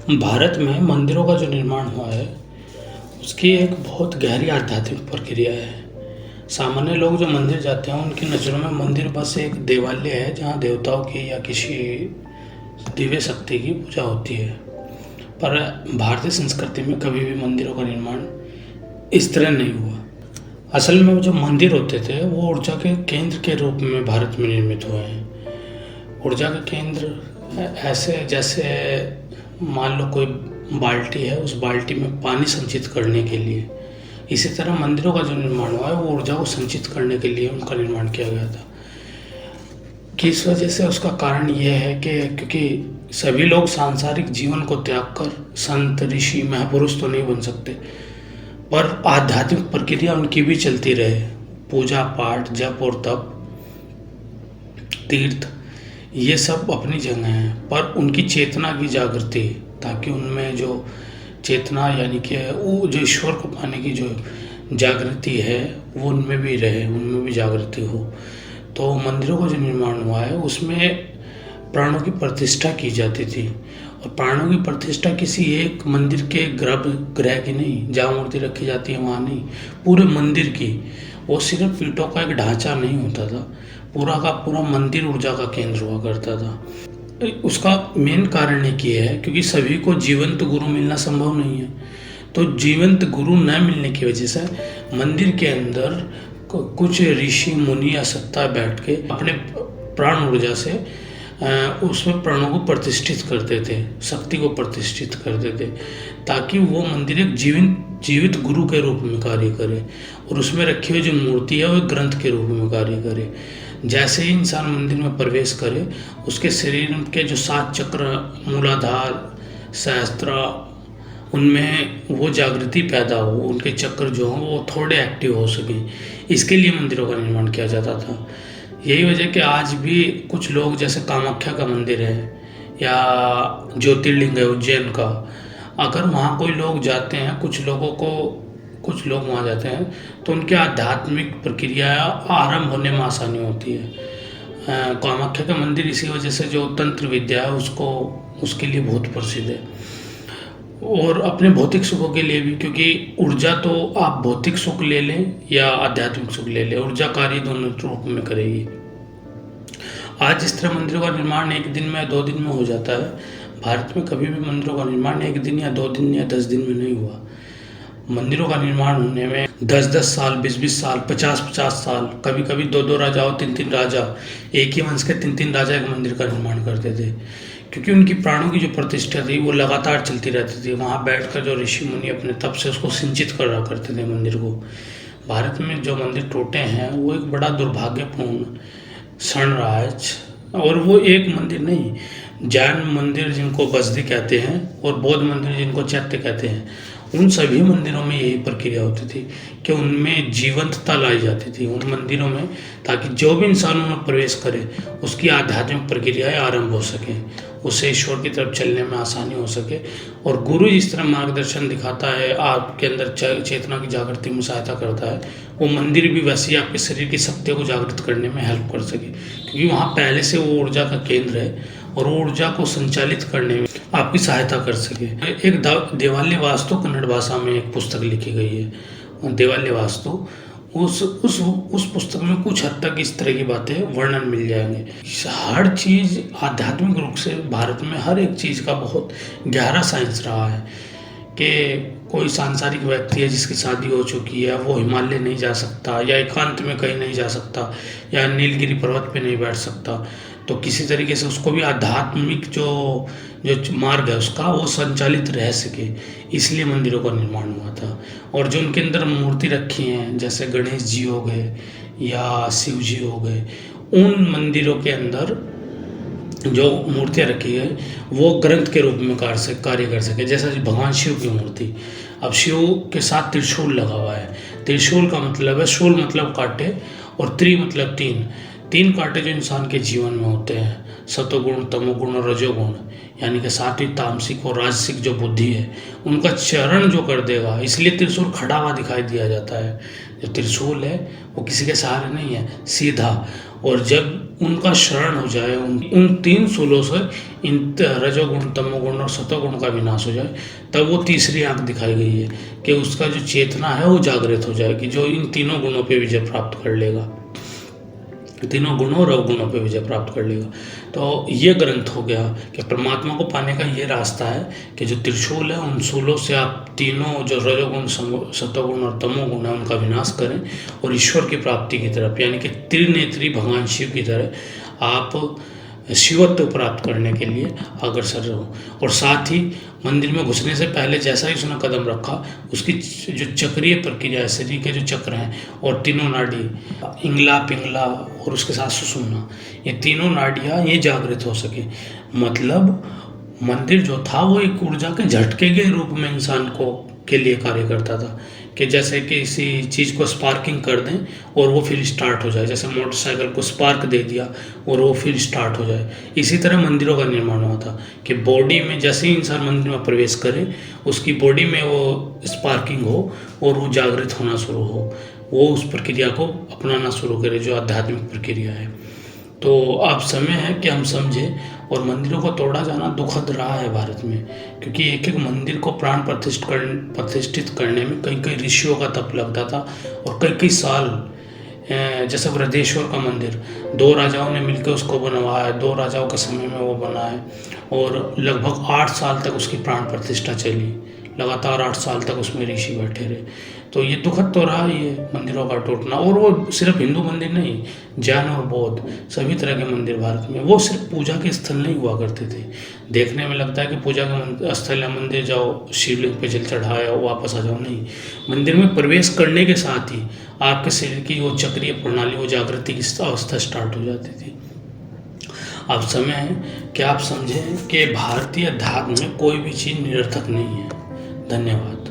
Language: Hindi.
भारत में मंदिरों का जो निर्माण हुआ है, उसकी एक बहुत गहरी आध्यात्मिक प्रक्रिया है। सामान्य लोग जो मंदिर जाते हैं, उनकी नज़रों में मंदिर बस एक देवालय है जहाँ देवताओं की या किसी दिव्य शक्ति की पूजा होती है। पर भारतीय संस्कृति में कभी भी मंदिरों का निर्माण इस तरह नहीं हुआ। असल में जो मंदिर होते थे वो ऊर्जा के केंद्र के रूप में भारत में निर्मित हुए हैं। ऊर्जा के केंद्र ऐसे जैसे मान लो कोई बाल्टी है, उस बाल्टी में पानी संचित करने के लिए, इसी तरह मंदिरों का जो निर्माण हुआ है वो ऊर्जा को संचित करने के लिए उनका निर्माण किया गया था। किस वजह से? उसका कारण यह है कि क्योंकि सभी लोग सांसारिक जीवन को त्याग कर संत, ऋषि, महापुरुष तो नहीं बन सकते, पर आध्यात्मिक प्रक्रिया उनकी भी चलती रहे। पूजा पाठ, जप और तप, तीर्थ, ये सब अपनी जगह हैं, पर उनकी चेतना की जागृति, ताकि उनमें जो चेतना यानी कि वो जो ईश्वर को पाने की जो जागृति है वो उनमें भी रहे, उनमें भी जागृति हो। तो मंदिरों का जो निर्माण हुआ है उसमें प्राणों की प्रतिष्ठा की जाती थी, और प्राणों की प्रतिष्ठा किसी एक मंदिर के गर्भगृह की नहीं, जहाँ मूर्ति रखी जाती है वहाँ नहीं, पूरे मंदिर की। वो सिर्फ पीठों का एक ढांचा नहीं होता था, पूरा का पूरा मंदिर ऊर्जा का केंद्र हुआ करता था। उसका मेन कारण एक ये है क्योंकि सभी को जीवंत गुरु मिलना संभव नहीं है। तो जीवंत गुरु न मिलने की वजह से मंदिर के अंदर कुछ ऋषि मुनि या सत्ता बैठ के अपने प्राण ऊर्जा से उसमें प्राणों को प्रतिष्ठित करते थे, शक्ति को प्रतिष्ठित करते थे, ताकि वो मंदिर एक जीवित गुरु के रूप में कार्य करे, और उसमें रखी हुई जो मूर्ति है वो एक ग्रंथ के रूप में कार्य करे। जैसे ही इंसान मंदिर में प्रवेश करे, उसके शरीर के जो 7 चक्र, मूलाधार, सहस्त्रा, उनमें वो जागृति पैदा हो, उनके चक्र जो हों वो थोड़े एक्टिव हो सकें, इसके लिए मंदिरों का निर्माण किया जाता था। यही वजह कि आज भी कुछ लोग, जैसे कामाख्या का मंदिर है या ज्योतिर्लिंग है उज्जैन का, अगर वहाँ कोई लोग जाते हैं, कुछ लोग वहाँ जाते हैं तो उनके आध्यात्मिक प्रक्रिया आरंभ होने में आसानी होती है। कामाख्या का मंदिर इसी वजह से जो तंत्र विद्या है उसके लिए बहुत प्रसिद्ध है, और अपने भौतिक सुखों के लिए भी, क्योंकि ऊर्जा तो आप भौतिक सुख ले लें या आध्यात्मिक सुख ले लें, ऊर्जा कार्य दोनों रूप में करेगी। आज इस तरह मंदिरों का निर्माण 1 दिन में या 2 दिन में हो जाता है। भारत में कभी भी मंदिरों का निर्माण 1 दिन या 2 दिन या 10 दिन में नहीं हुआ। मंदिरों का निर्माण होने में 10-10 साल, 20-20 साल, 50-50 साल, कभी कभी 2-2 राजा और 3-3 राजा, एक ही वंश के 3-3 राजा एक मंदिर का निर्माण करते थे, क्योंकि उनकी प्राणों की जो प्रतिष्ठा थी वो लगातार चलती रहती थी। वहाँ बैठकर जो ऋषि मुनि अपने तप से उसको सिंचित कर रहा करते थे मंदिर को। भारत में जो मंदिर टूटे हैं वो एक बड़ा दुर्भाग्यपूर्ण क्षण रहा है, और वो एक मंदिर नहीं, जैन मंदिर जिनको बसदी कहते हैं और बौद्ध मंदिर जिनको चैत्य कहते हैं, उन सभी मंदिरों में यही प्रक्रिया होती थी कि उनमें जीवंतता लाई जाती थी उन मंदिरों में, ताकि जो भी इंसान उनमें प्रवेश करे उसकी आध्यात्मिक प्रक्रियाएं आरंभ हो सकें, उसे ईश्वर की तरफ चलने में आसानी हो सके। और गुरु जिस तरह मार्गदर्शन दिखाता है, आपके अंदर चेतना की जागृति में सहायता करता है, वो मंदिर भी वैसे ही आपके शरीर की शक्तियों को जागृत करने में हेल्प कर सके, क्योंकि वहाँ पहले से वो ऊर्जा का केंद्र है और वो ऊर्जा को संचालित करने में आपकी सहायता कर सके। एक देवालय वास्तु कन्नड़ भाषा में एक पुस्तक लिखी गई है, देवालय वास्तु। उस पुस्तक में कुछ हद तक इस तरह की बातें वर्णन मिल जाएंगे। हर चीज़ आध्यात्मिक रूप से भारत में हर एक चीज़ का बहुत गहरा साइंस रहा है कि कोई सांसारिक व्यक्ति है जिसकी शादी हो चुकी है, वो हिमालय नहीं जा सकता या एकांत में कहीं नहीं जा सकता या नीलगिरी पर्वत पे नहीं बैठ सकता, तो किसी तरीके से उसको भी आध्यात्मिक जो मार्ग है उसका वो संचालित रह सके, इसलिए मंदिरों का निर्माण हुआ था। और जो उनके अंदर मूर्ति रखी हैं, जैसे गणेश जी हो गए या शिव जी हो गए, उन मंदिरों के अंदर जो मूर्तियाँ रखी है वो ग्रंथ के रूप में कार्य कर सके। जैसा भगवान शिव की मूर्ति, अब शिव के साथ त्रिशूल लगा हुआ है। त्रिशूल का मतलब है, शूल मतलब कांटे और त्रि मतलब 3 कांटे जो इंसान के जीवन में होते हैं, सतोगुण, तमोगुण और रजोगुण, यानी कि सात्विक, तामसिक और राजसिक जो बुद्धि है, उनका चरण जो कर देगा, इसलिए त्रिशूल खड़ा हुआ दिखाई दिया जाता है। जो त्रिशूल है वो किसी के सहारे नहीं है, सीधा, और जब उनका शरण हो जाए, उन तीन सूलों से इन रजोगुण, तमोगुण और सतोगुण का विनाश हो जाए, तब वो तीसरी आंख दिखाई गई है कि उसका जो चेतना है वो जागृत हो जाएगी, जो इन तीनों गुणों पे विजय प्राप्त कर लेगा, तीनों गुणों और अवगुणों पे विजय प्राप्त कर लेगा। तो ये ग्रंथ हो गया कि परमात्मा को पाने का ये रास्ता है कि जो त्रिशूल है उन शूलों से आप तीनों जो रजोगुण, सतोगुण और तमोगुण है उनका विनाश करें और ईश्वर की प्राप्ति की तरफ, यानी कि त्रिनेत्री भगवान शिव की तरह आप शिवत्व प्राप्त करने के लिए अग्रसर रहो। और साथ ही मंदिर में घुसने से पहले जैसा ही उसने कदम रखा, उसकी जो चक्रीय प्रक्रिया है, शरीर के जो चक्र हैं और तीनों नाड़ी, इंगला, पिंगला और उसके साथ सुषुम्ना, ये तीनों नाड़ियाँ ये जागृत हो सके। मतलब मंदिर जो था वो एक ऊर्जा के झटके के रूप में इंसान को के लिए कार्य करता था, कि जैसे कि किसी चीज़ को स्पार्किंग कर दें और वो फिर स्टार्ट हो जाए, जैसे मोटरसाइकिल को स्पार्क दे दिया और वो फिर स्टार्ट हो जाए। इसी तरह मंदिरों का निर्माण हुआ था कि बॉडी में जैसे ही इंसान मंदिर में प्रवेश करे, उसकी बॉडी में वो स्पार्किंग हो और वो जागृत होना शुरू हो, वो उस प्रक्रिया को अपनाना शुरू करे जो आध्यात्मिक प्रक्रिया है। तो अब समय है कि हम समझें, और मंदिरों को तोड़ा जाना दुखद रहा है भारत में, क्योंकि एक एक मंदिर को प्राण प्रतिष्ठित करने में कई कई ऋषियों का तप लगता था और कई कई साल। जैसे वृद्धेश्वर का मंदिर 2 राजाओं ने मिलकर उसको बनवाया, 2 राजाओं के समय में वो बना है और लगभग 8 साल तक उसकी प्राण प्रतिष्ठा चली, लगातार 8 साल तक उसमें ऋषि बैठे रहे। तो ये दुखद तो रहा ही है मंदिरों का टूटना। और वो सिर्फ हिंदू मंदिर नहीं, जैन और बौद्ध सभी तरह के मंदिर भारत में, वो सिर्फ पूजा के स्थल नहीं हुआ करते थे। देखने में लगता है कि पूजा का स्थल है, मंदिर जाओ, शिवलिंग पे जल चढ़ाया वापस आ जाओ, नहीं। मंदिर में प्रवेश करने के साथ ही आपके शरीर की वो चक्रीय प्रणाली, वो जागृति की अवस्था स्टार्ट हो जाती थी। अब समय है कि आप समझें कि भारतीय अध्यात्म में कोई भी चीज़ निरर्थक नहीं है। धन्यवाद।